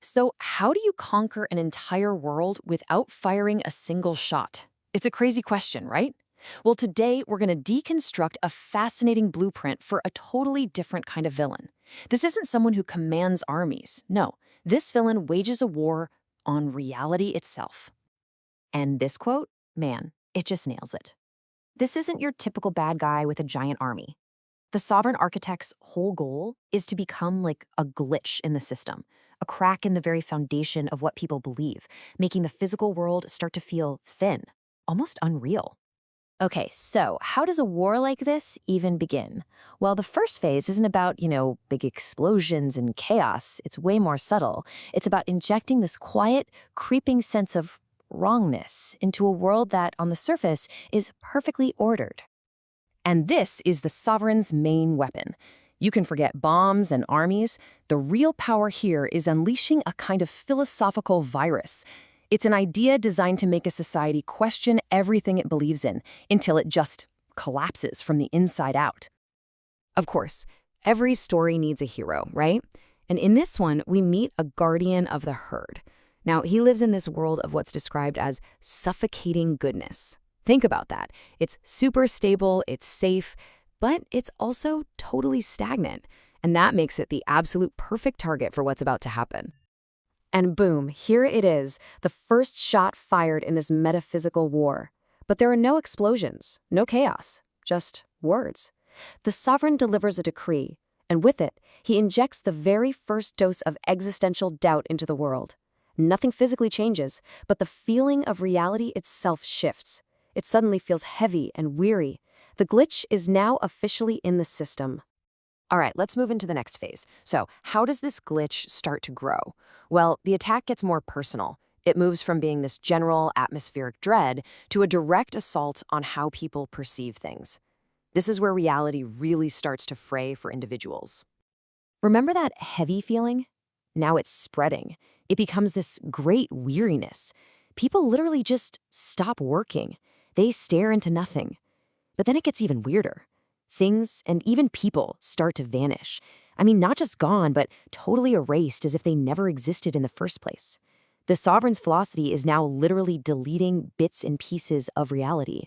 So, how do you conquer an entire world without firing a single shot? It's a crazy question, right? Well, today we're going to deconstruct a fascinating blueprint for a totally different kind of villain. This isn't someone who commands armies. No, this villain wages a war on reality itself. And this quote, man, it just nails it. This isn't your typical bad guy with a giant army. The sovereign architect's whole goal is to become like a glitch in the system, a crack in the very foundation of what people believe, making the physical world start to feel thin, almost unreal. Okay, so how does a war like this even begin? Well, the first phase isn't about, big explosions and chaos. It's way more subtle. It's about injecting this quiet, creeping sense of wrongness into a world that, on the surface, is perfectly ordered. And this is the sovereign's main weapon. You can forget bombs and armies. The real power here is unleashing a kind of philosophical virus. It's an idea designed to make a society question everything it believes in until it just collapses from the inside out. Of course, every story needs a hero, right? And in this one, we meet a guardian of the herd. Now, he lives in this world of what's described as suffocating goodness. Think about that. It's super stable, it's safe, but it's also totally stagnant. And that makes it the absolute perfect target for what's about to happen. And boom, here it is, the first shot fired in this metaphysical war. But there are no explosions, no chaos, just words. The sovereign delivers a decree, and with it, he injects the very first dose of existential doubt into the world. Nothing physically changes, but the feeling of reality itself shifts. It suddenly feels heavy and weary. The glitch is now officially in the system. All right, let's move into the next phase. So, how does this glitch start to grow? Well, the attack gets more personal. It moves from being this general atmospheric dread to a direct assault on how people perceive things. This is where reality really starts to fray for individuals. Remember that heavy feeling? Now it's spreading. It becomes this great weariness. People literally just stop working. They stare into nothing. But then it gets even weirder. Things and even people start to vanish. I mean, not just gone, but totally erased as if they never existed in the first place. The sovereign's velocity is now literally deleting bits and pieces of reality.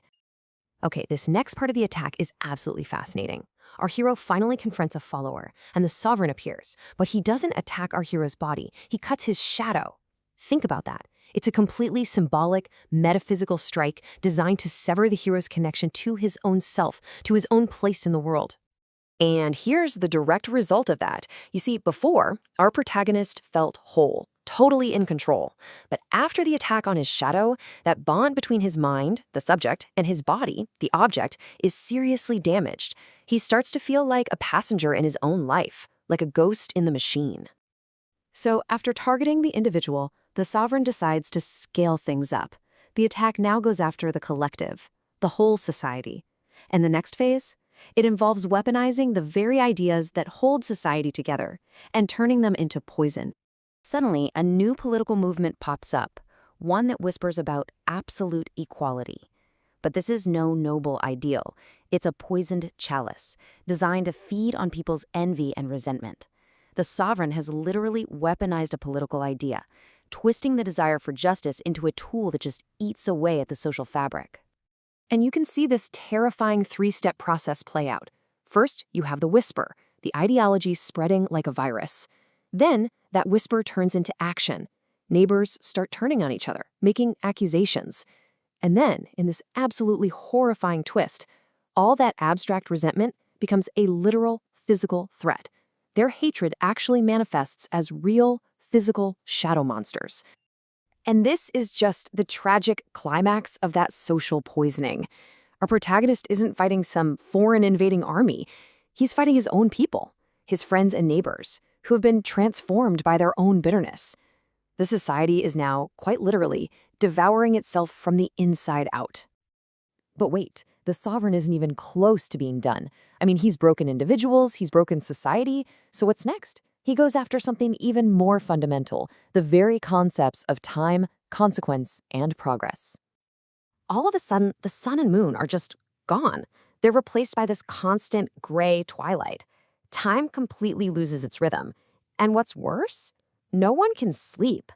Okay, this next part of the attack is absolutely fascinating. Our hero finally confronts a follower, and the sovereign appears. But he doesn't attack our hero's body. He cuts his shadow. Think about that. It's a completely symbolic, metaphysical strike designed to sever the hero's connection to his own self, to his own place in the world. And here's the direct result of that. You see, before, our protagonist felt whole, totally in control. But after the attack on his shadow, that bond between his mind, the subject, and his body, the object, is seriously damaged. He starts to feel like a passenger in his own life, like a ghost in the machine. So after targeting the individual, the sovereign decides to scale things up. The attack now goes after the collective, the whole society. And the next phase? It involves weaponizing the very ideas that hold society together and turning them into poison. Suddenly, a new political movement pops up, one that whispers about absolute equality. But this is no noble ideal. It's a poisoned chalice, designed to feed on people's envy and resentment. The sovereign has literally weaponized a political idea, twisting the desire for justice into a tool that just eats away at the social fabric. And you can see this terrifying three-step process play out. First, you have the whisper, the ideology spreading like a virus. Then, that whisper turns into action. Neighbors start turning on each other, making accusations. And then, in this absolutely horrifying twist, all that abstract resentment becomes a literal physical threat. Their hatred actually manifests as real, physical shadow monsters. And this is just the tragic climax of that social poisoning. Our protagonist isn't fighting some foreign invading army. He's fighting his own people, his friends and neighbors, who have been transformed by their own bitterness. The society is now, quite literally, devouring itself from the inside out. But wait, the sovereign isn't even close to being done. I mean, he's broken individuals, he's broken society, so what's next? He goes after something even more fundamental, the very concepts of time, consequence, and progress. All of a sudden, the sun and moon are just gone. They're replaced by this constant gray twilight. Time completely loses its rhythm. And what's worse? no one can sleep.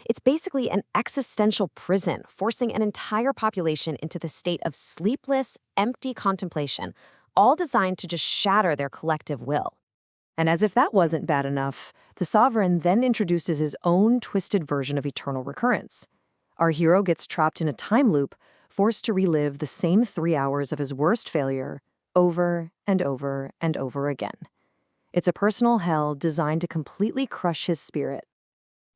It's basically an existential prison, forcing an entire population into the state of sleepless, empty contemplation, all designed to just shatter their collective will. And as if that wasn't bad enough, the Sovereign then introduces his own twisted version of eternal recurrence. Our hero gets trapped in a time loop, forced to relive the same 3 hours of his worst failure over and over and over again. It's a personal hell designed to completely crush his spirit.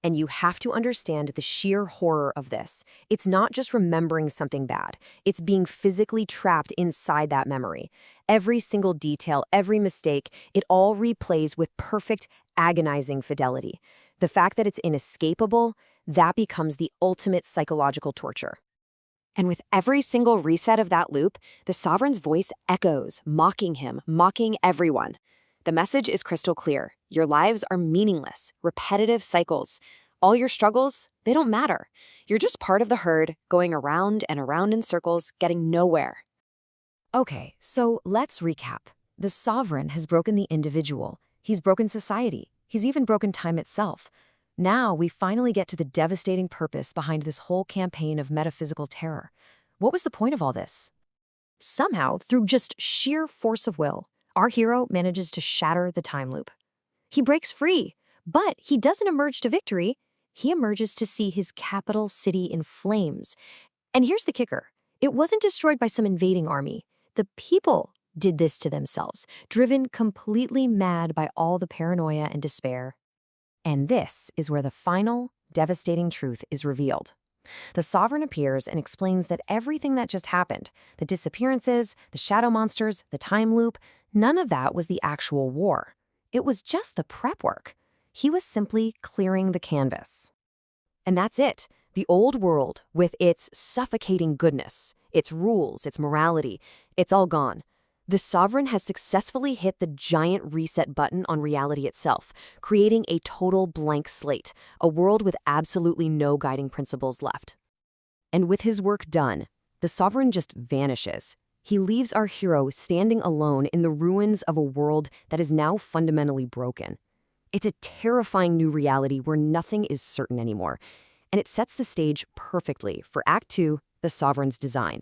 And you have to understand the sheer horror of this. It's not just remembering something bad. It's being physically trapped inside that memory. Every single detail, every mistake, it all replays with perfect, agonizing fidelity. The fact that it's inescapable, that becomes the ultimate psychological torture. And with every single reset of that loop, the Sovereign's voice echoes, mocking him, mocking everyone. The message is crystal clear. Your lives are meaningless, repetitive cycles. All your struggles, they don't matter. You're just part of the herd, going around and around in circles, getting nowhere. Okay, so let's recap. The Sovereign has broken the individual. He's broken society. He's even broken time itself. Now we finally get to the devastating purpose behind this whole campaign of metaphysical terror. What was the point of all this? Somehow, through just sheer force of will, our hero manages to shatter the time loop. He breaks free, but he doesn't emerge to victory. He emerges to see his capital city in flames. And here's the kicker. It wasn't destroyed by some invading army. The people did this to themselves, driven completely mad by all the paranoia and despair. And this is where the final, devastating truth is revealed. The Sovereign appears and explains that everything that just happened, the disappearances, the shadow monsters, the time loop, none of that was the actual war. It was just the prep work. He was simply clearing the canvas. And that's it. The old world, with its suffocating goodness, its rules, its morality, it's all gone. The Sovereign has successfully hit the giant reset button on reality itself, creating a total blank slate, a world with absolutely no guiding principles left. And with his work done, the Sovereign just vanishes. He leaves our hero standing alone in the ruins of a world that is now fundamentally broken. It's a terrifying new reality where nothing is certain anymore, and it sets the stage perfectly for Act 2, the Sovereign's design.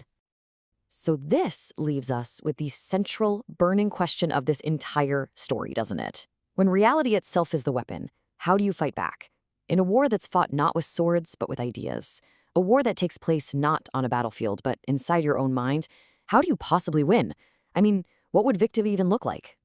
So this leaves us with the central, burning question of this entire story, doesn't it? When reality itself is the weapon, how do you fight back? In a war that's fought not with swords, but with ideas, a war that takes place not on a battlefield, but inside your own mind, how do you possibly win? I mean, what would victory even look like?